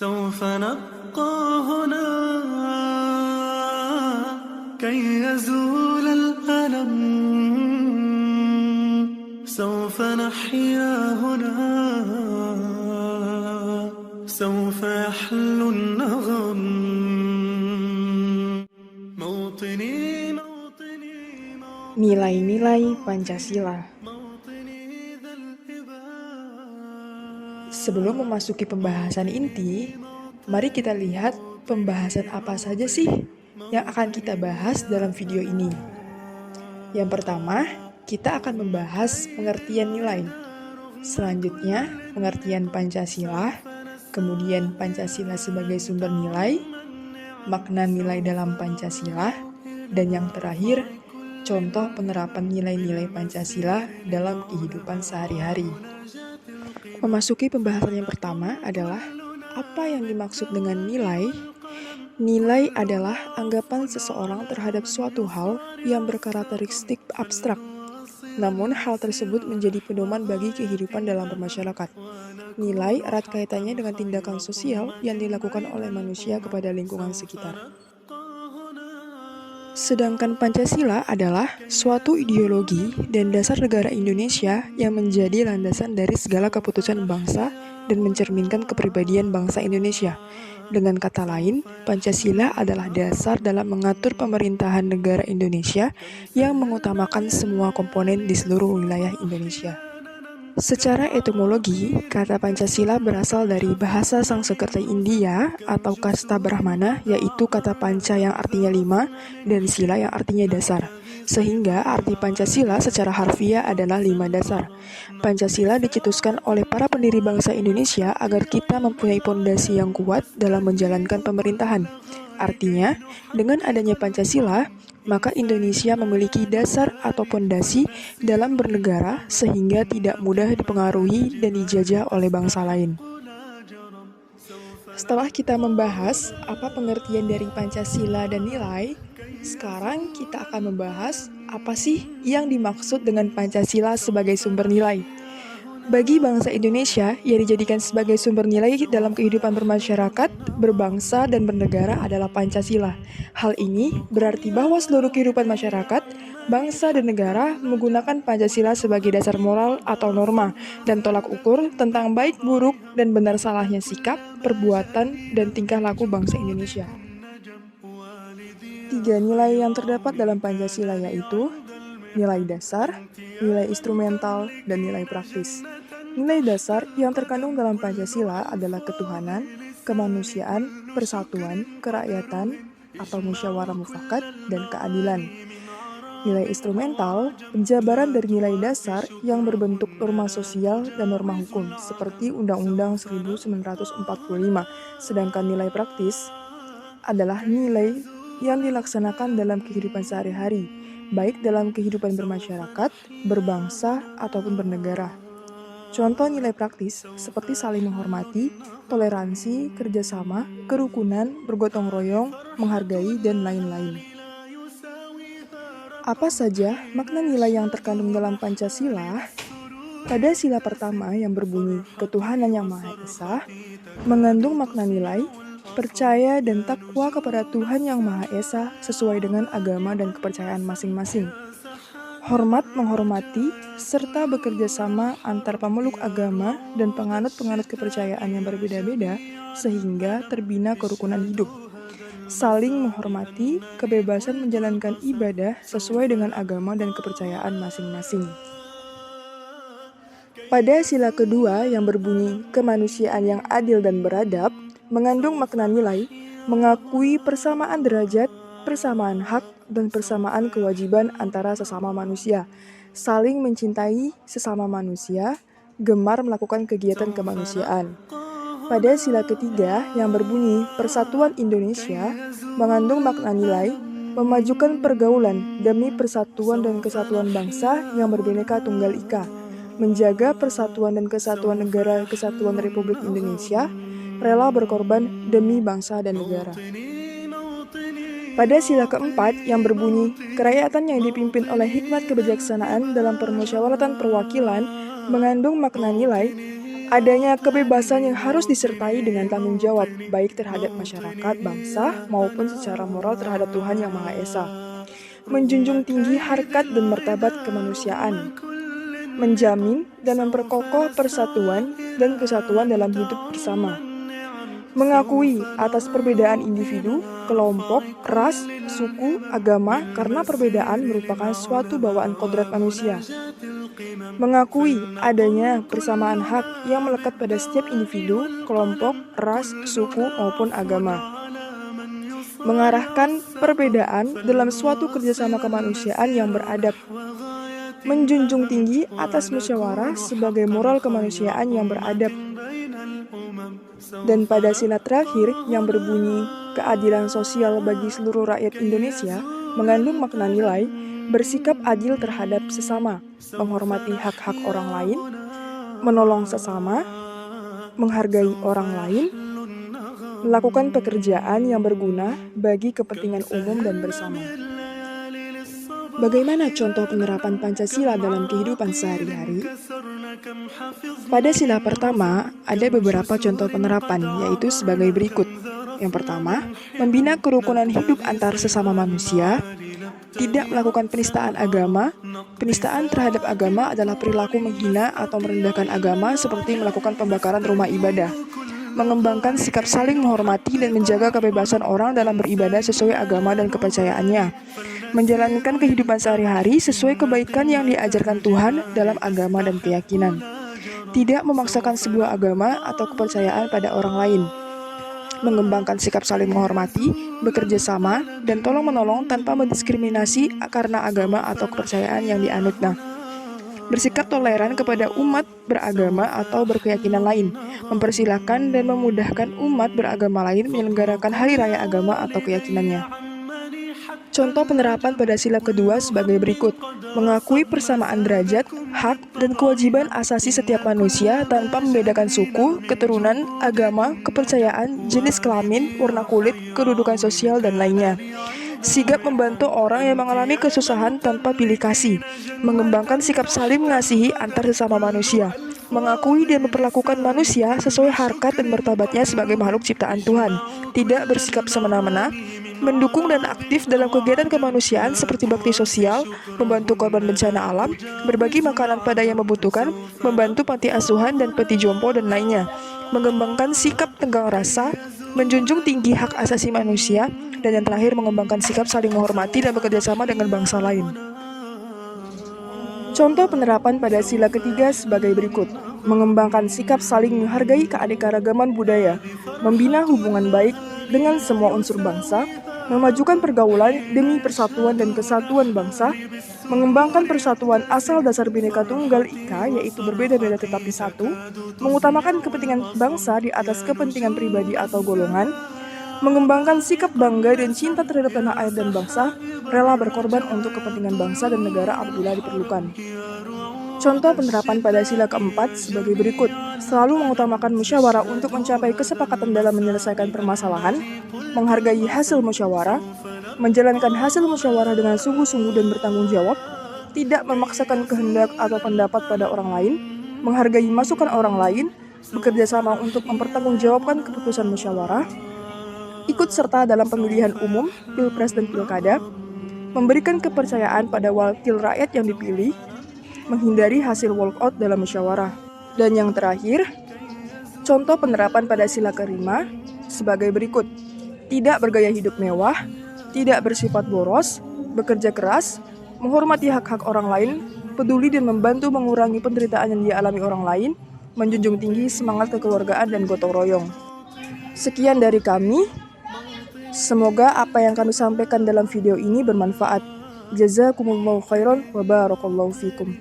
سوف نبقى هنا كي يزول الألم سوف نحيا هنا سوف يحلو النغم موطني موطني Nilai-nilai Pancasila. Sebelum memasuki pembahasan inti, mari kita lihat pembahasan apa saja sih yang akan kita bahas dalam video ini. Yang pertama, kita akan membahas pengertian nilai. Selanjutnya, pengertian Pancasila, kemudian Pancasila sebagai sumber nilai, makna nilai dalam Pancasila, dan yang terakhir, contoh penerapan nilai-nilai Pancasila dalam kehidupan sehari-hari. Memasuki pembahasan yang pertama adalah apa yang dimaksud dengan nilai. Nilai adalah anggapan seseorang terhadap suatu hal yang berkarakteristik abstrak. Namun hal tersebut menjadi pedoman bagi kehidupan dalam bermasyarakat. Nilai erat kaitannya dengan tindakan sosial yang dilakukan oleh manusia kepada lingkungan sekitar. Sedangkan Pancasila adalah suatu ideologi dan dasar negara Indonesia yang menjadi landasan dari segala keputusan bangsa dan mencerminkan kepribadian bangsa Indonesia. Dengan kata lain, Pancasila adalah dasar dalam mengatur pemerintahan negara Indonesia yang mengutamakan semua komponen di seluruh wilayah Indonesia. Secara etimologi, kata Pancasila berasal dari bahasa Sanskerta India atau kasta Brahmana, yaitu kata panca yang artinya 5 dan sila yang artinya dasar. Sehingga arti Pancasila secara harfiah adalah 5 dasar. Pancasila dicetuskan oleh para pendiri bangsa Indonesia agar kita mempunyai pondasi yang kuat dalam menjalankan pemerintahan. Artinya, dengan adanya Pancasila, maka Indonesia memiliki dasar atau pondasi dalam bernegara sehingga tidak mudah dipengaruhi dan dijajah oleh bangsa lain. Setelah kita membahas apa pengertian dari Pancasila dan nilai, sekarang kita akan membahas apa sih yang dimaksud dengan Pancasila sebagai sumber nilai. Bagi bangsa Indonesia, yang dijadikan sebagai sumber nilai dalam kehidupan bermasyarakat, berbangsa, dan bernegara adalah Pancasila. Hal ini berarti bahwa seluruh kehidupan masyarakat, bangsa, dan negara menggunakan Pancasila sebagai dasar moral atau norma dan tolak ukur tentang baik buruk dan benar salahnya sikap, perbuatan, dan tingkah laku bangsa Indonesia. 3 nilai yang terdapat dalam Pancasila yaitu nilai dasar, nilai instrumental, dan nilai praktis. Nilai dasar yang terkandung dalam Pancasila adalah ketuhanan, kemanusiaan, persatuan, kerakyatan, atau musyawarah mufakat, dan keadilan. Nilai instrumental, penjabaran dari nilai dasar yang berbentuk norma sosial dan norma hukum, seperti Undang-Undang 1945. Sedangkan nilai praktis adalah nilai yang dilaksanakan dalam kehidupan sehari-hari, baik dalam kehidupan bermasyarakat, berbangsa, ataupun bernegara. Contoh nilai praktis seperti saling menghormati, toleransi, kerjasama, kerukunan, bergotong royong, menghargai, dan lain-lain. Apa saja makna nilai yang terkandung dalam Pancasila? Pada sila pertama yang berbunyi ketuhanan yang Maha Esa, mengandung makna nilai percaya dan takwa kepada Tuhan Yang Maha Esa sesuai dengan agama dan kepercayaan masing-masing. Hormat menghormati, serta bekerja sama antar pemeluk agama dan penganut-penganut kepercayaan yang berbeda-beda sehingga terbina kerukunan hidup. Saling menghormati, kebebasan menjalankan ibadah sesuai dengan agama dan kepercayaan masing-masing. Pada sila kedua yang berbunyi kemanusiaan yang adil dan beradab, mengandung makna nilai, mengakui persamaan derajat, persamaan hak, dan persamaan kewajiban antara sesama manusia, saling mencintai sesama manusia, gemar melakukan kegiatan kemanusiaan. Pada sila ketiga yang berbunyi Persatuan Indonesia, mengandung makna nilai, memajukan pergaulan demi persatuan dan kesatuan bangsa yang berbineka tunggal ika, menjaga persatuan dan kesatuan negara kesatuan Republik Indonesia, rela berkorban demi bangsa dan negara. Pada sila keempat yang berbunyi, kerakyatan yang dipimpin oleh hikmat kebijaksanaan dalam permusyawaratan perwakilan mengandung makna nilai, Adanya kebebasan yang harus disertai dengan tanggung jawab, baik terhadap masyarakat, bangsa, maupun secara moral terhadap Tuhan Yang Maha Esa. Menjunjung tinggi harkat dan martabat kemanusiaan. Menjamin dan memperkokoh persatuan dan kesatuan dalam hidup bersama. Mengakui atas perbedaan individu, kelompok, ras, suku, agama karena perbedaan merupakan suatu bawaan kodrat manusia. Mengakui adanya persamaan hak yang melekat pada setiap individu, kelompok, ras, suku, maupun agama. Mengarahkan perbedaan dalam suatu kerjasama kemanusiaan yang beradab. Menjunjung tinggi atas musyawarah sebagai moral kemanusiaan yang beradab. Dan pada sila terakhir yang berbunyi keadilan sosial bagi seluruh rakyat Indonesia mengandung makna nilai bersikap adil terhadap sesama, menghormati hak-hak orang lain, menolong sesama, menghargai orang lain, melakukan pekerjaan yang berguna bagi kepentingan umum dan bersama. Bagaimana contoh penerapan Pancasila dalam kehidupan sehari-hari? Pada sila pertama, ada beberapa contoh penerapan, yaitu sebagai berikut. Yang pertama, membina kerukunan hidup antar sesama manusia, tidak melakukan penistaan agama. Penistaan terhadap agama adalah perilaku menghina atau merendahkan agama seperti melakukan pembakaran rumah ibadah. Mengembangkan sikap saling menghormati dan menjaga kebebasan orang dalam beribadah sesuai agama dan kepercayaannya. Menjalankan kehidupan sehari-hari sesuai kebaikan yang diajarkan Tuhan dalam agama dan keyakinan. Tidak memaksakan sebuah agama atau kepercayaan pada orang lain. Mengembangkan sikap saling menghormati, bekerja sama, dan tolong-menolong tanpa mendiskriminasi karena agama atau kepercayaan yang dianutnya. Bersikap toleran kepada umat beragama atau berkeyakinan lain, mempersilahkan dan memudahkan umat beragama lain menyelenggarakan hari raya agama atau keyakinannya. Contoh penerapan pada sila kedua sebagai berikut. Mengakui persamaan derajat, hak, dan kewajiban asasi setiap manusia tanpa membedakan suku, keturunan, agama, kepercayaan, jenis kelamin, warna kulit, kedudukan sosial, dan lainnya. Sigap membantu orang yang mengalami kesusahan tanpa pilih kasih. Mengembangkan sikap saling mengasihi antar sesama manusia. Mengakui dan memperlakukan manusia sesuai harkat dan martabatnya sebagai makhluk ciptaan Tuhan. Tidak bersikap semena-mena. Mendukung dan aktif dalam kegiatan kemanusiaan seperti bakti sosial, membantu korban bencana alam, berbagi makanan pada yang membutuhkan, membantu panti asuhan dan peti jompo, dan lainnya. Mengembangkan sikap tenggang rasa, menjunjung tinggi hak asasi manusia, dan yang terakhir mengembangkan sikap saling menghormati dan bekerja sama dengan bangsa lain. Contoh penerapan pada sila ketiga sebagai berikut. Mengembangkan sikap saling menghargai keanekaragaman budaya, membina hubungan baik dengan semua unsur bangsa, memajukan pergaulan demi persatuan dan kesatuan bangsa, mengembangkan persatuan asal dasar Bhinneka Tunggal Ika, yaitu berbeda-beda tetapi satu, mengutamakan kepentingan bangsa di atas kepentingan pribadi atau golongan, mengembangkan sikap bangga dan cinta terhadap tanah air dan bangsa, rela berkorban untuk kepentingan bangsa dan negara apabila diperlukan. Contoh penerapan pada sila keempat sebagai berikut. Selalu mengutamakan musyawarah untuk mencapai kesepakatan dalam menyelesaikan permasalahan, menghargai hasil musyawarah, menjalankan hasil musyawarah dengan sungguh-sungguh dan bertanggung jawab, tidak memaksakan kehendak atau pendapat pada orang lain, menghargai masukan orang lain, bekerja sama untuk mempertanggungjawabkan keputusan musyawarah, ikut serta dalam pemilihan umum, pilpres dan pilkada, memberikan kepercayaan pada wakil rakyat yang dipilih, menghindari hasil walkout dalam musyawarah. Dan yang terakhir, contoh penerapan pada sila kelima sebagai berikut. Tidak bergaya hidup mewah, tidak bersifat boros, bekerja keras, menghormati hak-hak orang lain, peduli dan membantu mengurangi penderitaan yang dialami orang lain, menjunjung tinggi semangat kekeluargaan dan gotong royong. Sekian dari kami. Semoga apa yang kami sampaikan dalam video ini bermanfaat. Jazakumullahu khairan wa barakallahu fikum.